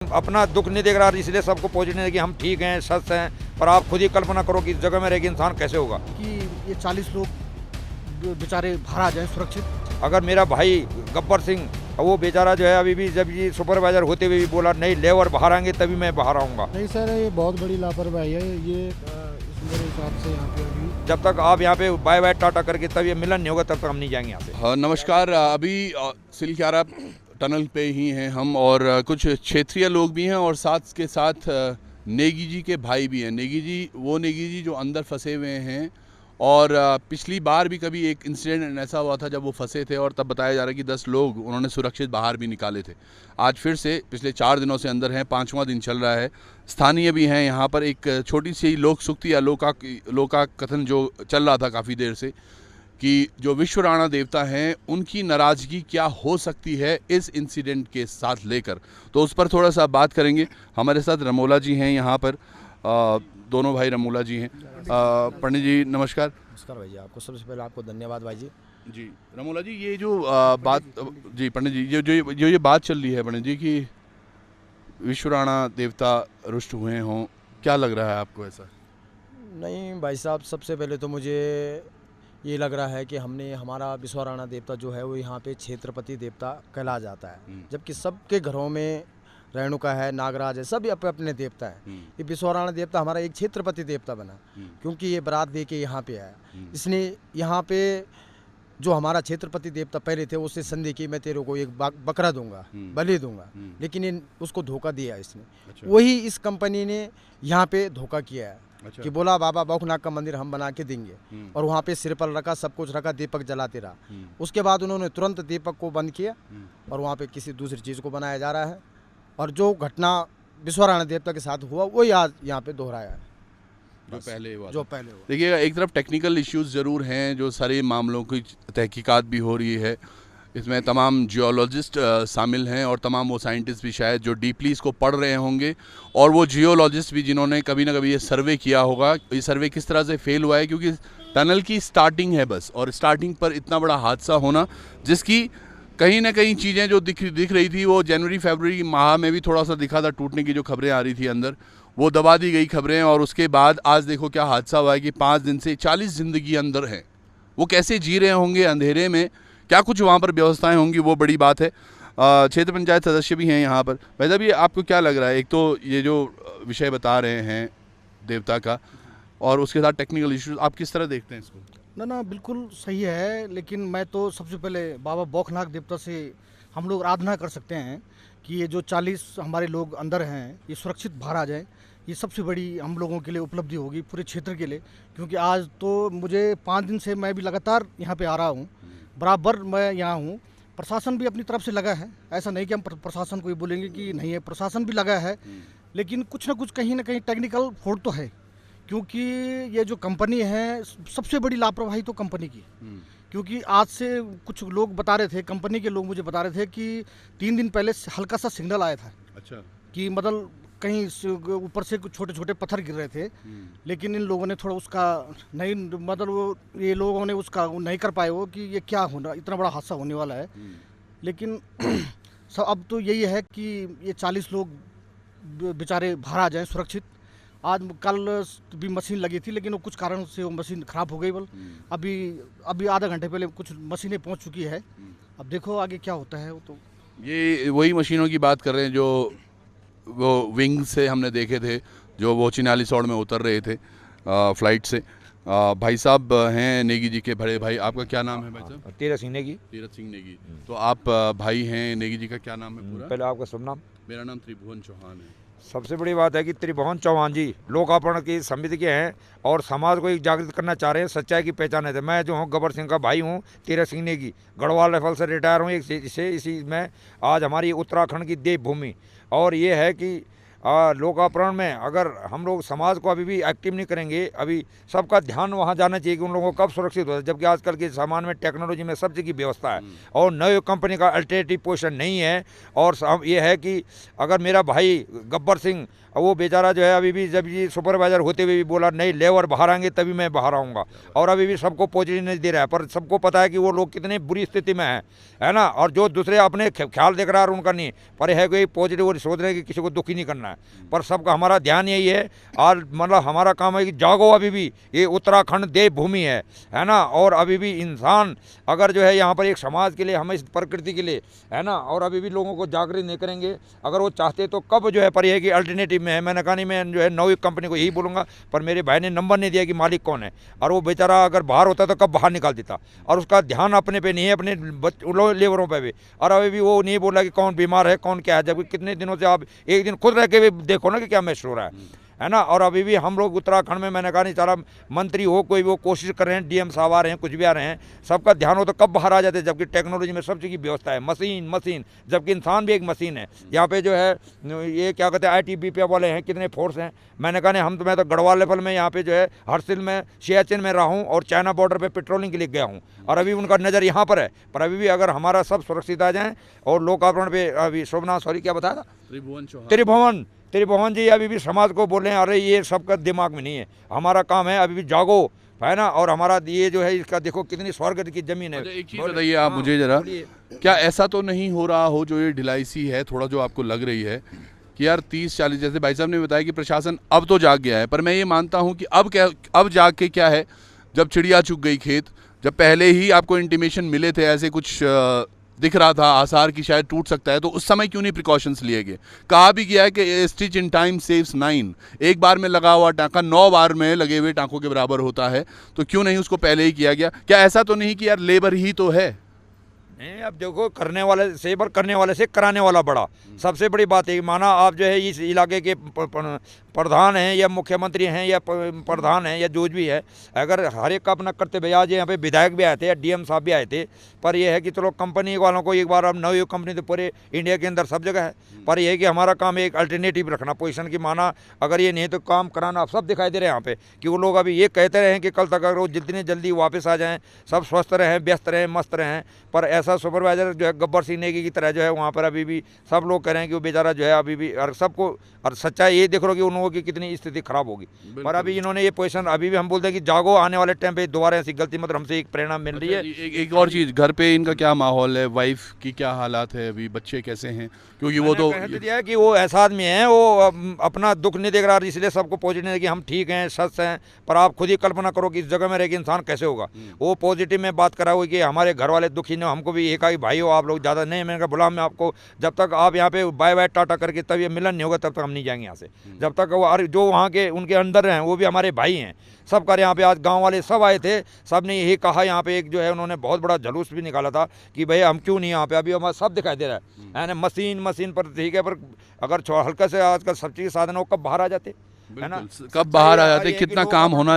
अपना दुख नहीं देख रहा, इसलिए सबको पहुँचने है कि हम ठीक हैं, स्वस्थ हैं। पर आप खुद ही कल्पना करो कि इस जगह में रह के इंसान कैसे होगा कि ये 40 लोग बेचारे बाहर आ जाएं सुरक्षित। अगर मेरा भाई गब्बर सिंह वो बेचारा जो है अभी भी जब ये सुपरवाइजर होते हुए भी बोला नहीं लेबर बाहर आएंगे तभी मैं बाहर आऊँगा। नहीं सर, ये बहुत बड़ी लापरवाही है ये मेरे हिसाब से। यहाँ पे अभी जब तक आप यहाँ पे बाय बाय टाटा करके तब ये मिलन नहीं होगा तब तक हम नहीं जाएंगे यहाँ से। हाँ नमस्कार, अभी सिलक्यारा टनल पे ही हैं हम और कुछ क्षेत्रीय लोग भी हैं और साथ के साथ नेगी जी के भाई भी हैं। नेगी जी जो अंदर फंसे हुए हैं और पिछली बार भी कभी एक इंसिडेंट ऐसा हुआ था जब वो फंसे थे और तब बताया जा रहा है कि 10 लोग उन्होंने सुरक्षित बाहर भी निकाले थे। आज फिर से पिछले 4 दिनों से अंदर हैं, 5वां दिन चल रहा है। स्थानीय भी हैं यहाँ पर। एक छोटी सी लोक सुक्ति या लोका कथन जो चल रहा था काफ़ी देर से कि जो विश्व राणा देवता हैं उनकी नाराज़गी क्या हो सकती है इस इंसिडेंट के साथ लेकर, तो उस पर थोड़ा सा बात करेंगे। हमारे साथ रमोला जी हैं यहाँ पर, दोनों भाई रमोला जी हैं। पंडित जी नमस्कार। नमस्कार भाई जी, आपको सबसे पहले आपको धन्यवाद भाई जी। जी रमोला जी, ये जो बात जी पंडित जी जो ये बात चल रही है पंडित जी कि विश्व राणा देवता रुष्ट हुए हों, क्या लग रहा है आपको ऐसा? नहीं भाई साहब, सबसे पहले तो मुझे ये लग रहा है कि हमारा विश्व राणा देवता जो है वो यहाँ पे क्षेत्रपति देवता कहला जाता है, जबकि सबके घरों में रेणुका है, नागराज है, सब अपने अपने देवता है। ये विश्व राणा देवता हमारा एक क्षेत्रपति देवता बना क्योंकि ये बारात दे के यहाँ पे आया। इसने यहाँ पे जो हमारा क्षेत्रपति देवता पहले थे उससे संधि की मैं तेरे को एक बकरा दूंगा, बलि दूंगा, लेकिन उसको धोखा दिया इसने। अच्छा। वही इस कंपनी ने यहाँ पे धोखा किया है। अच्छा। कि बोला बाबा बौखनाथ का मंदिर हम बना के देंगे और वहाँ पे सिरपल रखा, सब कुछ रखा, दीपक जलाते रहा। उसके बाद उन्होंने तुरंत दीपक को बंद किया और वहाँ पे किसी दूसरी चीज़ को बनाया जा रहा है और जो घटना विश्व राणा देवता के साथ हुआ वही आज यहाँ पे दोहराया है जो पहले हुआ। देखिएगा, एक तरफ टेक्निकल इश्यूज ज़रूर हैं, जो सारे मामलों की तहकीकात भी हो रही है। इसमें तमाम जियोलॉजिस्ट शामिल हैं और तमाम वो साइंटिस्ट भी शायद जो डीपली इसको पढ़ रहे होंगे और वो जियोलॉजिस्ट भी जिन्होंने कभी ना कभी ये सर्वे किया होगा। ये सर्वे किस तरह से फेल हुआ है क्योंकि टनल की स्टार्टिंग है बस, और स्टार्टिंग पर इतना बड़ा हादसा होना जिसकी कहीं ना कहीं चीज़ें जो दिख रही थी वो जनवरी-फरवरी माह में भी थोड़ा सा दिखा था, टूटने की जो खबरें आ रही थी अंदर वो दबा दी गई खबरें। और उसके बाद आज देखो क्या हादसा हुआ है कि 5 दिन से 40 ज़िंदगी अंदर हैं। वो कैसे जी रहे होंगे अंधेरे में, क्या कुछ वहाँ पर व्यवस्थाएं होंगी, वो बड़ी बात है। क्षेत्र पंचायत सदस्य भी हैं यहाँ पर। भाई साहब, ये आपको क्या लग रहा है? एक तो ये जो विषय बता रहे हैं देवता का और उसके साथ टेक्निकल इश्यूज, आप किस तरह देखते हैं इसको? ना बिल्कुल सही है, लेकिन मैं तो सबसे पहले बाबा बौखनाथ देवता से हम लोग आराधना कर सकते हैं कि ये जो 40 हमारे लोग अंदर हैं ये सुरक्षित बाहर आ जाएं। ये सबसे बड़ी हम लोगों के लिए उपलब्धि होगी, पूरे क्षेत्र के लिए, क्योंकि आज तो मुझे 5 दिन से मैं भी लगातार यहाँ पे आ रहा हूँ, बराबर मैं यहाँ हूँ। प्रशासन भी अपनी तरफ से लगा है, ऐसा नहीं कि हम प्रशासन को ही बोलेंगे कि नहीं है, प्रशासन भी लगा है, लेकिन कुछ ना कुछ कहीं ना कहीं टेक्निकल फॉल्ट तो है। क्योंकि ये जो कंपनी है, सबसे बड़ी लापरवाही तो कंपनी की, क्योंकि आज से कुछ लोग बता रहे थे, कंपनी के लोग मुझे बता रहे थे कि 3 दिन पहले हल्का सा सिग्नल आया था। अच्छा। कि मतलब कहीं ऊपर से कुछ छोटे छोटे पत्थर गिर रहे थे, लेकिन इन लोगों ने थोड़ा उसका नहीं, मतलब वो ये लोगों ने उसका नहीं कर पाए वो कि ये क्या होना, इतना बड़ा हादसा होने वाला है। लेकिन सब अब तो यही है कि ये 40 लोग बेचारे बाहर आ जाएं सुरक्षित। आज कल भी मशीन लगी थी, लेकिन वो कुछ कारण से वो मशीन ख़राब हो गई। अभी आधा घंटे पहले कुछ मशीनें पहुंच चुकी है। अब देखो आगे क्या होता है। वो तो ये वही मशीनों की बात कर रहे हैं जो वो विंग से हमने देखे थे, जो वो चिनालीसौड़ में उतर रहे थे फ्लाइट से। भाई साहब हैं नेगी जी के बड़े भाई, आपका क्या नाम है भाई साहब? तीरथ सिंह नेगी। तीरथ सिंह नेगी। तो आप भाई हैं, नेगी जी का क्या नाम है पूरा? पहले आपका शुभ नाम? मेरा नाम त्रिभुवन चौहान है। सबसे बड़ी बात है कि त्रिभुवन चौहान जी लोकार्पण की समिति के हैं और समाज को एक जागृत करना चाह रहे हैं, सच्चाई की पहचान है। मैं जो हूँ गब्बर सिंह का भाई हूँ, तीरथ सिंह नेगी, गढ़वाल राइफल से रिटायर हूँ। इसी में आज हमारी उत्तराखंड की देवभूमि, और ये है कि लोकार्पण में अगर हम लोग समाज को अभी भी एक्टिव नहीं करेंगे, अभी सबका ध्यान वहाँ जाना चाहिए कि उन लोगों को कब सुरक्षित होता है, जबकि आजकल के सामान में टेक्नोलॉजी में सब चीज़ की व्यवस्था है और नई कंपनी का अल्टरनेटिव पोजीशन नहीं है। और ये है कि अगर मेरा भाई गब्बर सिंह, वो बेचारा जो है अभी भी जब ये सुपरवाइजर होते हुए भी बोला नहीं लेबर बाहर आएंगे तभी मैं बाहर आऊँगा, और अभी भी सबको पॉजिटिव नहीं दे रहा है। पर सबको पता है कि वो लोग कितनी बुरी स्थिति में है ना। और जो दूसरे अपने ख्याल देख रहा है उनका नहीं, पर है कि पॉजिटिव और सोच रहे हैं कि किसी को दुखी नहीं करना है। पर सबका हमारा ध्यान यही है, और मतलब हमारा काम है कि जागो, अभी भी ये उत्तराखंड देवभूमि है ना। और अभी भी इंसान अगर जो है यहाँ पर एक समाज के लिए, हम इस प्रकृति के लिए है ना, और अभी भी लोगों को जागृत नहीं करेंगे अगर वो चाहते तो कब जो है, पर यह कि अल्टरनेटिव में है। मैंने कहा नहीं, मैं जो है नई कंपनी को यही बोलूँगा, पर मेरे भाई ने नंबर नहीं दिया कि मालिक कौन है, और वो बेचारा अगर बाहर होता तो कब बाहर निकाल देता। और उसका ध्यान अपने पे नहीं है, अपने लेबरों पे भी। और अभी भी वो नहीं बोला कि कौन बीमार है कौन क्या है, जबकि कितने दिनों से आप एक दिन खुद रह के भी देखो ना कि क्या महसूस हो रहा है ना। और अभी भी हम लोग उत्तराखंड में, मैंने कहा नहीं, सारा मंत्री हो कोई वो कोशिश कर रहे हैं, डीएम साहब आ रहे हैं, कुछ भी आ रहे हैं, सबका ध्यान हो तो कब बाहर आ जाते, जबकि टेक्नोलॉजी में सब चीज़ की व्यवस्था है। मशीन, जबकि इंसान भी एक मशीन है। यहाँ पे जो है ये क्या कहते हैं ITBP वाले हैं, कितने फोर्स हैं। मैंने कहा नहीं, मैं तो गढ़वाल लेवल में यहाँ पे जो है हरसिल में, सियाचिन में रहा हूँ और चाइना बॉर्डर पे पेट्रोलिंग के लिए गया हूँ, और अभी उनका नज़र यहाँ पर है। पर अभी भी अगर हमारा सब सुरक्षित आ जाए, और लोकार्पण पे अभी शोभना, सॉरी क्या बताया था, त्रिभुवन जी अभी भी समाज को बोले, अरे ये सबका दिमाग में नहीं है, हमारा काम है अभी भी जागो, है ना। और हमारा ये जो है इसका देखो कितनी स्वर्ग की जमीन है। एक चीज़ बताइए आप मुझे जरा, क्या ऐसा तो नहीं हो रहा हो जो ये ढिलाई सी है थोड़ा जो आपको लग रही है कि यार 30-40, जैसे भाई साहब ने बताया कि प्रशासन अब तो जाग गया है, पर मैं ये मानता हूँ कि अब जाग के क्या है, जब चिड़िया चुग गई खेत, जब पहले ही आपको इंटीमेशन मिले थे, ऐसे कुछ दिख रहा था आसार की शायद टूट सकता है, तो उस समय क्यों नहीं प्रिकॉशंस लिए गए। कहा भी गया है कि स्टिच इन टाइम सेव्स 9, एक बार में लगा हुआ टाँका 9 बार में लगे हुए टाँकों के बराबर होता है, तो क्यों नहीं उसको पहले ही किया गया। क्या ऐसा तो नहीं कि यार लेबर ही तो है। नहीं, अब देखो, करने वाले से कराने वाला बड़ा सबसे बड़ी बात है। माना आप जो है इस इलाके के प्रधान हैं या मुख्यमंत्री हैं या प्रधान हैं या जो भी है, अगर हर एक का अपना कर्तव्य, आज यहाँ पे विधायक भी आए थे या डीएम साहब भी आए थे, पर यह है कि चलो कंपनी वालों को एक बार, अब नई कंपनी तो पूरे इंडिया के अंदर सब जगह है, पर यह है कि हमारा काम है एक अल्टरनेटिव रखना पोजीशन की। माना अगर ये नहीं तो काम कराना, अब सब दिखाई दे रहे हैं यहाँ पे कि वो लोग अभी ये कहते रहे हैं कि कल तक अगर वो जितनी जल्दी वापस आ जाएँ, सब स्वस्थ रहें, व्यस्त रहें, मस्त रहें, पर ऐसा सुपरवाइजर जो है गब्बर सिंह नेगी की तरह जो है वहाँ पर अभी भी सब लोग कह रहे हैं कि वो बेचारा जो है अभी भी, और सबको, और सच्चाई ये देख रहे हो कि उन लोगों की कितनी स्थिति खराब होगी। पर अभी इन्होंने ये पोजीशन, अभी भी हम बोलते हैं कि जागो, आने वाले टाइम पे दोबारा ऐसी गलती मत, हमसे एक प्रेरणा मिल रही है। एक और चीज़, घर पे इनका क्या माहौल है, वाइफ की क्या हालात है, अभी बच्चे कैसे हैं, क्योंकि वो तो दिया है कि वो ऐसा आदमी है, वो अपना दुख नहीं देख रहा, इसलिए सबको पॉजिटिव है कि हम ठीक हैं, सच हैं। पर आप खुद ही कल्पना करो कि इस जगह में रह के इंसान कैसे होगा। वो पॉजिटिव में बात करा हुआ कि हमारे घर वाले दुखी ने, हमको भी ये कहा कि भाई हो आप लोग ज़्यादा नहीं, मैंने कहा बुला, मैं आपको जब तक आप यहाँ पे बाय बाय टाटा करके तब ये मिलन नहीं होगा तब तक हम नहीं जाएंगे यहाँ से, जब तक वो जो वहाँ के उनके अंदर हैं वो भी हमारे भाई हैं। सब कर यहाँ पे आज गांव वाले सब आए थे, सब ने यही कहा। यहाँ पे एक जो है उन्होंने बहुत बड़ा जुलूस भी निकाला था कि भाई हम क्यों नहीं यहाँ पे, अभी हमारा सब दिखाई दे रहा है ना, मशीन पर ठीक है, पर अगर हल्का से आजकल सब चीज़ साधन हो कब बाहर आ जाते है ना, कब बाहर आ जाते, कितना काम होना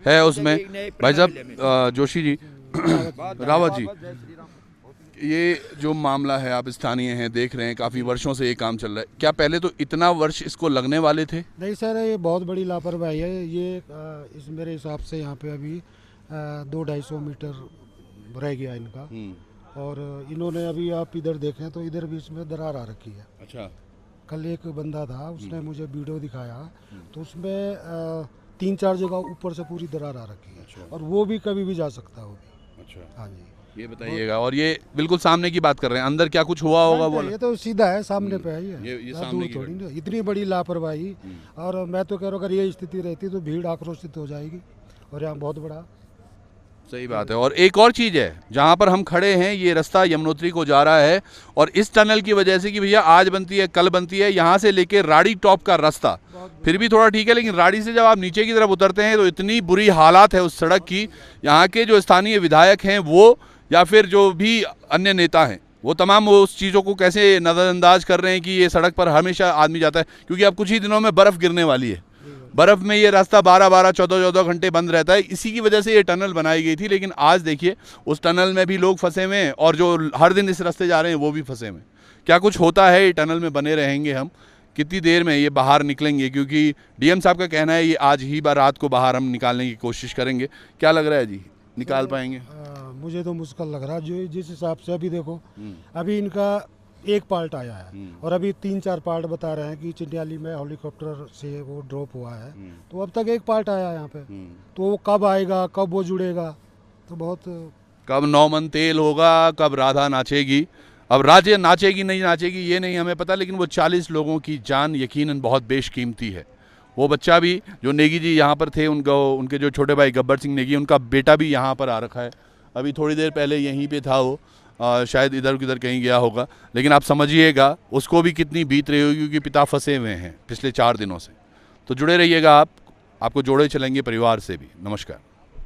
है उसमें। भाई साहब जोशी जी, रावत जी, ये जो मामला है, आप स्थानीय हैं, देख रहे हैं, काफ़ी वर्षों से ये काम चल रहा है, क्या पहले तो इतना वर्ष इसको लगने वाले थे? नहीं सर, ये बहुत बड़ी लापरवाही है। ये इस मेरे हिसाब से यहाँ पे अभी 200-250 मीटर रह गया इनका, और इन्होंने अभी आप इधर देखें तो इधर भी इसमें दरार आ रखी है। अच्छा। कल एक बंदा था, उसने मुझे वीडियो दिखाया, तो उसमें 3-4 जगह ऊपर से पूरी दरार आ रखी है। अच्छा। और वो भी कभी भी जा सकता है वो भी। अच्छा। हाँ जी, ये बताइएगा। और ये बिल्कुल सामने की बात कर रहे हैं, अंदर क्या कुछ हुआ होगा वो? ये तो सीधा है, सामने पे है ये सामने थोड़ी ना, इतनी बड़ी लापरवाही। और मैं तो कह रहा हूँ अगर ये स्थिति रहती तो भीड़ आक्रोशित हो जाएगी, और यहाँ बहुत बड़ा। सही बात है। और एक और चीज़ है, जहाँ पर हम खड़े हैं ये रास्ता यमुनोत्री को जा रहा है, और इस टनल की वजह से कि भैया आज बनती है कल बनती है, यहाँ से लेके राड़ी टॉप का रास्ता फिर भी थोड़ा ठीक है, लेकिन राड़ी से जब आप नीचे की तरफ उतरते हैं तो इतनी बुरी हालात है उस सड़क की। यहाँ के जो स्थानीय विधायक हैं वो, या फिर जो भी अन्य नेता हैं, वो तमाम वो उस चीज़ों को कैसे नज़रअंदाज कर रहे हैं कि ये सड़क पर हमेशा आदमी जाता है, क्योंकि अब कुछ ही दिनों में बर्फ़ गिरने वाली है। बर्फ़ में ये रास्ता 12-12, 14-14 घंटे बंद रहता है। इसी की वजह से ये टनल बनाई गई थी, लेकिन आज देखिए उस टनल में भी लोग फंसे हुए हैं, और जो हर दिन इस रास्ते जा रहे हैं वो भी फंसे हुए हैं। क्या कुछ होता है, ये टनल में बने रहेंगे हम, कितनी देर में ये बाहर निकलेंगे, क्योंकि डीएम साहब का कहना है ये आज ही रात को बाहर हम निकालने की कोशिश करेंगे। क्या लग रहा है जी, निकाल पाएंगे? मुझे तो मुश्किल लग रहा है, जो जिस हिसाब से अभी देखो, अभी इनका एक पार्ट आया है और अभी 3-4 पार्ट बता रहे हैं कि चिंटियाली में हेलीकॉप्टर से वो ड्रॉप हुआ है। तो अब तक एक पार्ट आया है यहाँ पे, तो वो कब आएगा, कब वो जुड़ेगा, तो बहुत कब 9 मन तेल होगा, कब राधा नाचेगी। अब राधे नाचेगी नहीं नाचेगी ये नहीं हमें पता, लेकिन वो 40 लोगों की जान यकीनन बहुत बेशकीमती है। वो बच्चा भी जो नेगी जी यहाँ पर थे, उनके जो छोटे भाई गब्बर सिंह नेगी, उनका बेटा भी यहाँ पर आ रखा है। अभी थोड़ी देर पहले यहीं पे था वो, शायद इधर उधर कहीं गया होगा, लेकिन आप समझिएगा उसको भी कितनी बीत रही होगी, क्योंकि पिता फंसे हुए हैं पिछले 4 दिनों से। तो जुड़े रहिएगा आप, आपको जोड़े चलेंगे परिवार से भी। नमस्कार।